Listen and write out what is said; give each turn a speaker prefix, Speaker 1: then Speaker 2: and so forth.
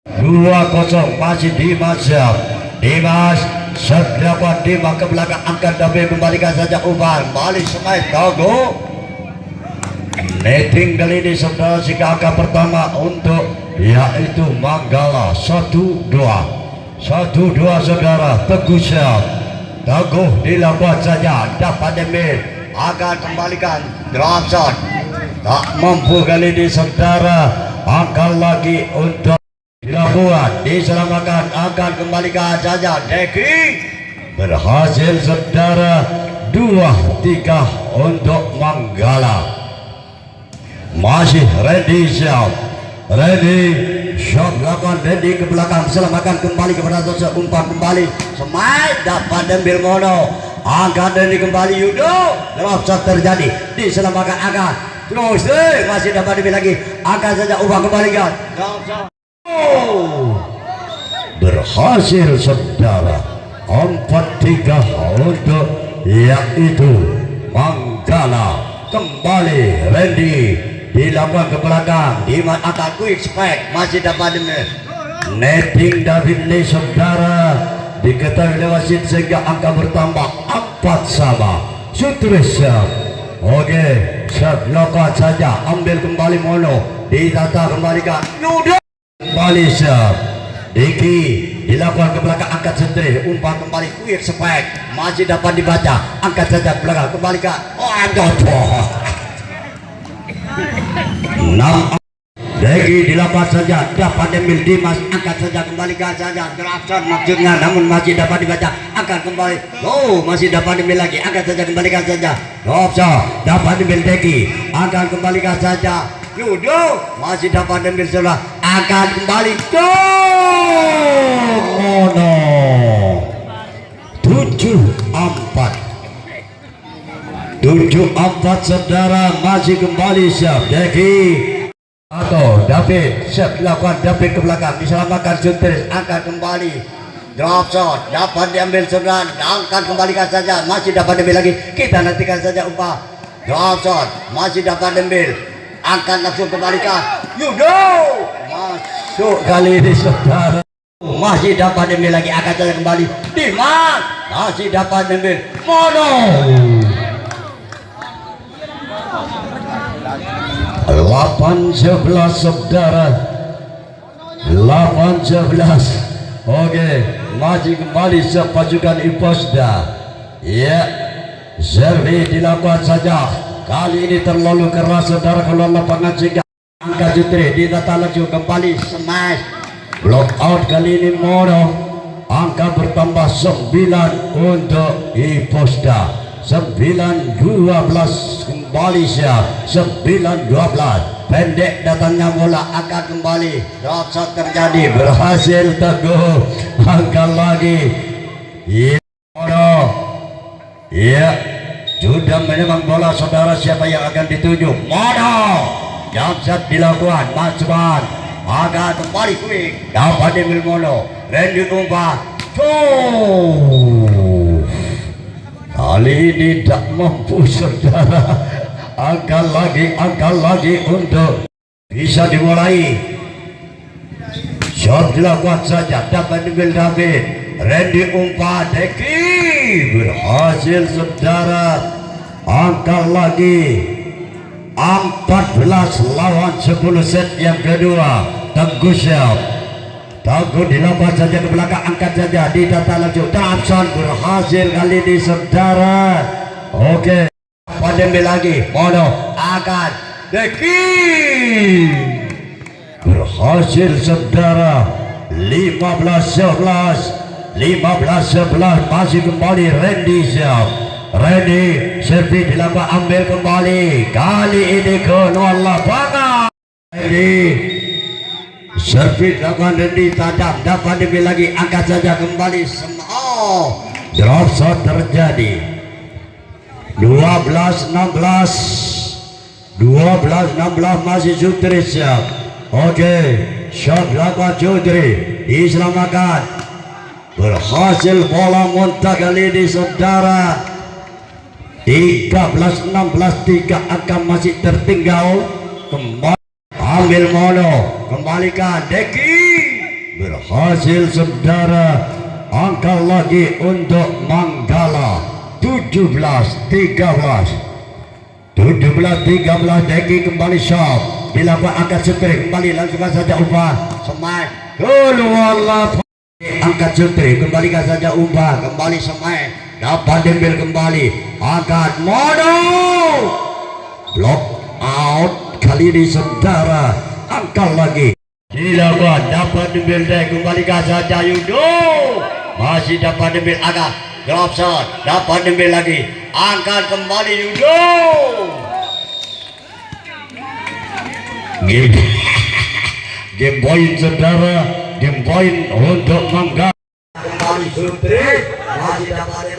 Speaker 1: 2-0 masih Dimas. Dimas sedapat Dimas ke belakang, angkat tapi kembalikan saja umpan, balik semai Togo. Netting kali ini saudara jika angka pertama untuk yaitu Manggala 1-2 saudara. Teguh Syaf, Teguh dilakukan saja, dapat demir, akan kembalikan drop shot, tak mampu kali ini saudara. Angkat lagi untuk dilakukan, diselamatkan, akan kembalikan saja. Deki berhasil saudara, 2-3 untuk Manggala. Masih Randy Syaf, Randy shot lakukan, Randy ke belakang, selamatkan kembali kepada Tosa, umpan kembali semai, dapat ambil mono, angkat Randy kembali, Yudo drop shot terjadi, diselamatkan, akan terus masih dapat ambil lagi, angkat saja, umpan kembalikan, berhasil saudara. 4-3 untuk yaitu Manggala. Kembali Randy dilakukan ke belakang, Dimas akan quick spike, masih dapat netting David Lee saudara, diketahui lewat wasit sehingga angka bertambah 4-4. Sutrisya, oke, Syaf lakukan saja, ambil kembali mono, ditata kembalikan, Yuda kembali Syaf, Diki dilakukan ke belakang, angkat sentri, umpan kembali, quick spike, masih dapat dibaca, angkat saja ke belakang, kembalikan, Deki dilakukan saja, dapat ambil Dimas, angkat saja, kembalikan saja, drop shot maksudnya, namun masih dapat dibaca, angkat kembali, masih dapat ambil lagi, angkat saja, kembalikan saja, drop shot, dapat ambil Deki, angkat kembalikan saja, Yudo masih dapat ambil saja, angkat kembali, mono 7-4 saudara, masih kembali Syaf, Deki atau David, Syaf lakukan, David ke belakang, diselamatkan Sutris, angkat kembali, drop shot, dapat diambil saudara, angkat kembalikan saja, masih dapat diambil lagi, kita nantikan saja umpan, drop shot, masih dapat diambil, angkat langsung kembalikan, Yudo masuk kali ini saudara, masih dapat diambil lagi, angkat saja kembali, Dimas masih dapat diambil, mono 8-11 saudara, 8-11. Oke, maju kembali pasukan Iposda. Ya, servis dilakukan saja, kali ini terlalu keras saudara, keluar lapangan sehingga angka Jutri ditata laju kembali, smash, block out kali ini mono, angka bertambah 9 untuk Iposda, 9-12 kembali Syaf, 9-12. Pendek datangnya bola, akan kembali, drop shot terjadi, berhasil Teguh, angkat lagi, sudah memang bola saudara, siapa yang akan dituju, mono, drop shot dilakukan, masukan, akan kembali quick, dapat diambil mono, Randy umpan, kali ini tidak mampu saudara, angkat lagi untuk bisa dimulai, shot dilakukan saja, dapat diambil David, Randy umpan, Deki berhasil saudara, angkat lagi, 14-10 set yang kedua. Teguh Syaf, Teguh dilakukan saja ke belakang, angkat saja, ditata laju, Thompson berhasil kali ini saudara. Oke, Padembe lagi, mono, akan Deki berhasil saudara, 15-11, masih kembali Randy Syaf, Randy servis dilakukan, ambil kembali, kali ini ke luar lapangan, Randy servis lakukan, Randy tajam, dapat diambil lagi, angkat saja kembali, drop shot terjadi, 12-16 masih Jutri Syaf. Oke, shot lakukan Jutri, diselamatkan, berhasil bola muntah kali ini saudara, 13-16, 3 akan masih tertinggal, kembali ambil mono, kembalikan Deki, berhasil saudara. Angka lagi untuk Manggala 17-13. 17-13 Deki kembali shot. Dilakukan angkat sutri kembali langsung saja ubah. Semai keluar angkat sutri kembalikan saja ubah kembali Semai. Dapat diambil kembali angkat modo. Block out kali ini saudara. Angkat lagi dilakukan dapat diambil kembalikan saja Yudo. Masih dapat diambil agak drop shot. Dapat diambil lagi angkat kembali Yudo. Game point saudara. Game point untuk Mangga. Kembali Sutri masih dapat